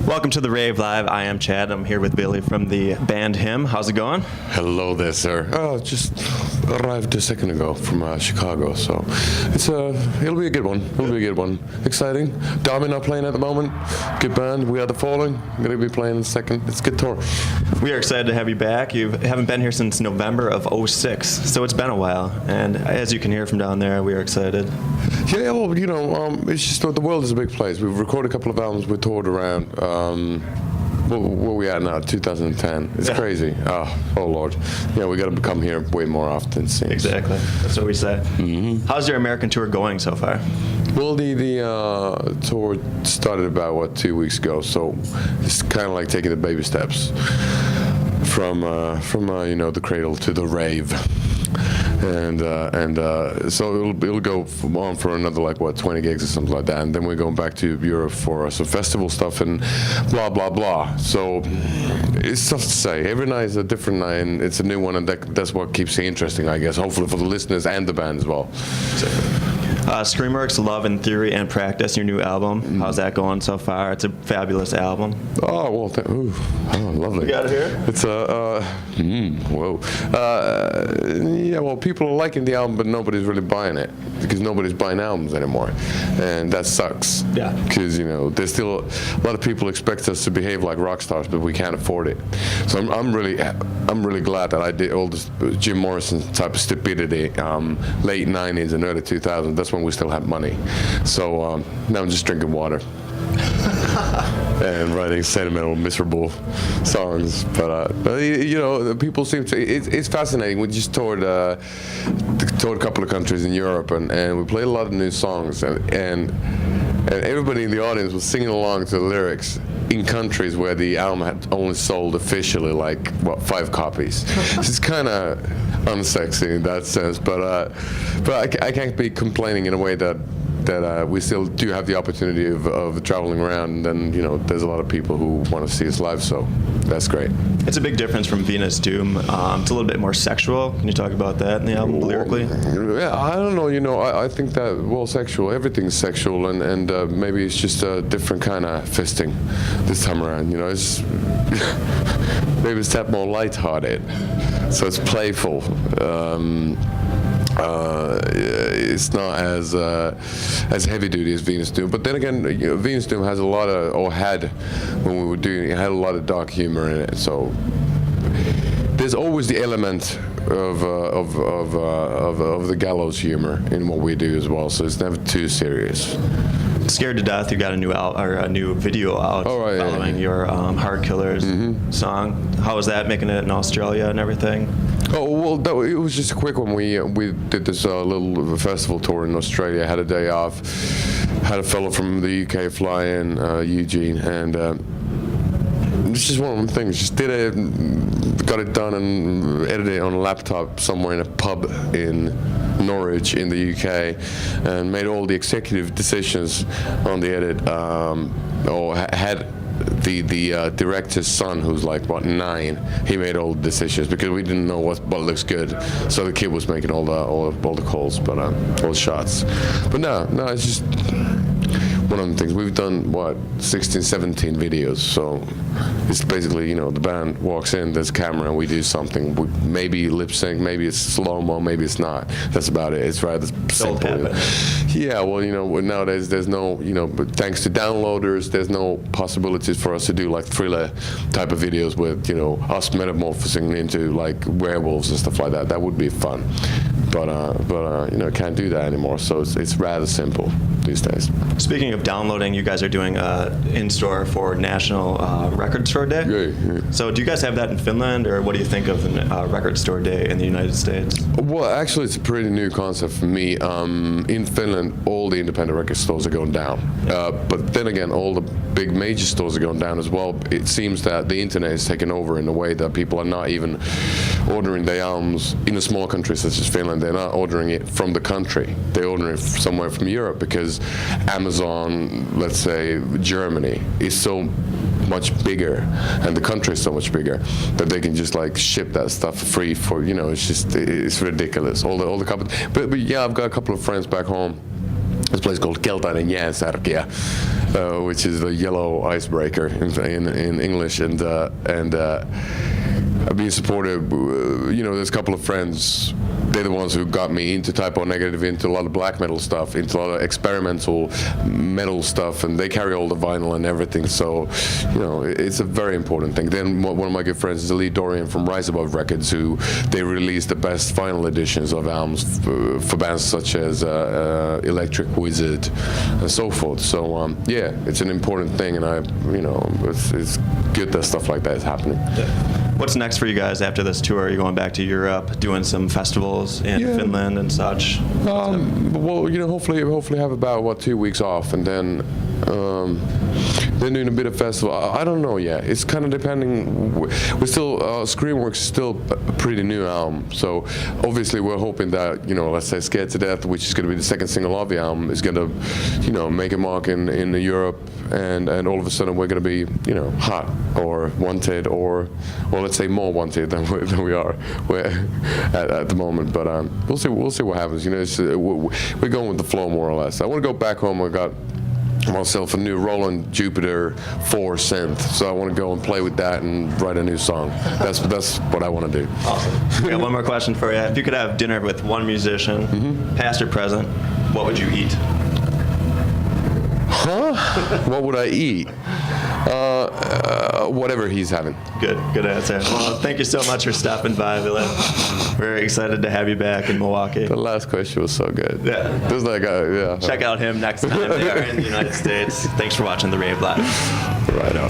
Welcome to the Rave Live. I am Chad. I'm here with Ville from the band Him. How's it going? Hello there, sir. Oh, just arrived a second ago from Chicago, so it'll be a good one. It'll be a good one. Exciting. Derby not playing at the moment. Good band. We Are the Falling. Going to be playing in a second. It's a good tour. We are excited to have you back. You haven't been here since November of '06, so it's been a while. And as you can hear from down there, we are excited. Yeah, well, it's just the world is a big place. We've recorded a couple of albums. We toured around. Where we at now? 2010. It's crazy. Oh Lord. Yeah, we got to come here way more often. It seems. Exactly. That's what we say. Mm-hmm. How's your American tour going so far? Well, the tour started about 2 weeks ago, so it's kind of like taking the baby steps from the cradle to the rave. And so it'll go on for another 20 gigs or something like that, and then we're going back to Europe for some festival stuff and blah blah blah. So it's tough to say. Every night is a different night, and it's a new one, and that's what keeps it interesting, I guess. Hopefully for the listeners and the band as well. Screamworks, Love in Theory and Practice, your new album. How's that going so far? It's a fabulous album. Oh, well, lovely. You got it here? It's whoa. Yeah, well, people are liking the album, but nobody's really buying it because nobody's buying albums anymore, and that sucks. Yeah. Because there's still a lot of people expect us to behave like rock stars, but we can't afford it. So I'm really glad that I did all this Jim Morrison type of stupidity, late '90s and early 2000s. That's when we still had money. So now I'm just drinking water. And writing sentimental, miserable songs, but people seem to. It's fascinating. We just toured a couple of countries in Europe, and we played a lot of new songs, and everybody in the audience was singing along to the lyrics in countries where the album had only sold officially 5 copies. It's kind of unsexy in that sense, but I can't be complaining in a way that we still do have the opportunity of traveling around, and there's a lot of people who want to see us live, so that's great. It's a big difference from Venus Doom. It's a little bit more sexual. Can you talk about that in the album lyrically? Yeah, I don't know. I think that sexual. Everything's sexual, and maybe it's just a different kind of fisting this time around. It's maybe it's that more lighthearted, so it's playful. It's not as heavy duty as Venus Doom, but then again, Venus Doom has a lot of, or had, when we were doing it, had a lot of dark humor in it. So there's always the element of the gallows humor in what we do as well. So it's never too serious. Scared to Death, you got a new video out following your Heart Killers song. How was that, making it in Australia and everything? Oh, well, it was just a quick one. We did this little festival tour in Australia, had a day off, had a fellow from the UK fly in, Eugene, and it's just one of them things. Just did it, got it done, and edited it on a laptop somewhere in a pub in Norwich in the UK, and made all the executive decisions on the edit, or had the director's son, who's 9, he made all the decisions because we didn't know what looks good, so the kid was making all the calls, but all the shots. But no, it's just one of the things. We've done 16, 17 videos, so it's basically the band walks in, there's a camera, and we do something. We maybe lip sync, maybe it's slow mo, maybe it's not. That's about it. It's rather simple. Yeah, well, nowadays there's no, but thanks to downloaders, there's no possibilities for us to do Thriller type of videos with us metamorphosing into werewolves and stuff like that. That would be fun, but can't do that anymore. So it's rather simple these days. Speaking of downloading, you guys are doing in-store for National Record Store Day. Yeah. So do you guys have that in Finland, or what do you think of Record Store Day in the United States? Well, actually, it's a pretty new concept for me. In Finland, all the independent record stores are going down. But then again, all the big major stores are going down as well. It seems that the internet is taking over in a way that people are not even ordering their albums in a small country such as Finland. They're not ordering it from the country. They're ordering it somewhere from Europe because Amazon, let's say Germany, is so much bigger, and the country is so much bigger that they can just ship that stuff free for it's ridiculous. All the companies. But yeah, I've got a couple of friends back home. This place called Keltainen Jäänsärkiä, which is the yellow icebreaker in English, and being supportive. There's a couple of friends. They're the ones who got me into Type O Negative, into a lot of black metal stuff, into a lot of experimental metal stuff, and they carry all the vinyl and everything. So, it's a very important thing. Then one of my good friends is Lee Dorian from Rise Above Records, who they release the best vinyl editions of albums for bands such as Electric Wizard and so forth. So it's an important thing, and it's good that stuff like that is happening. What's next for you guys after this tour? Are you going back to Europe, doing some festivals in Finland and such? Hopefully have about 2 weeks off, and then doing a bit of festival. I don't know yet. It's kind of depending. We're still Screamworks is still a pretty new album, so obviously we're hoping that let's say Scared to Death, which is going to be the second single of the album, is going to make a mark in Europe, and all of a sudden we're going to be hot or wanted, or let's say more wanted than we are at the moment. But we'll see what happens. We're going with the flow more or less. I want to go back home. I got myself a new Roland Jupiter 4 synth, so I want to go and play with that and write a new song. That's what I want to do. Awesome. We got one more question for you. If you could have dinner with one musician, past or present, what would you eat? What would I eat? Whatever he's having. Good answer. Well, thank you so much for stopping by, Ville. Very excited to have you back in Milwaukee. The last question was so good. Yeah. It was like, Check out him next time they are in the United States. Thanks for watching the Rave Live. Right on.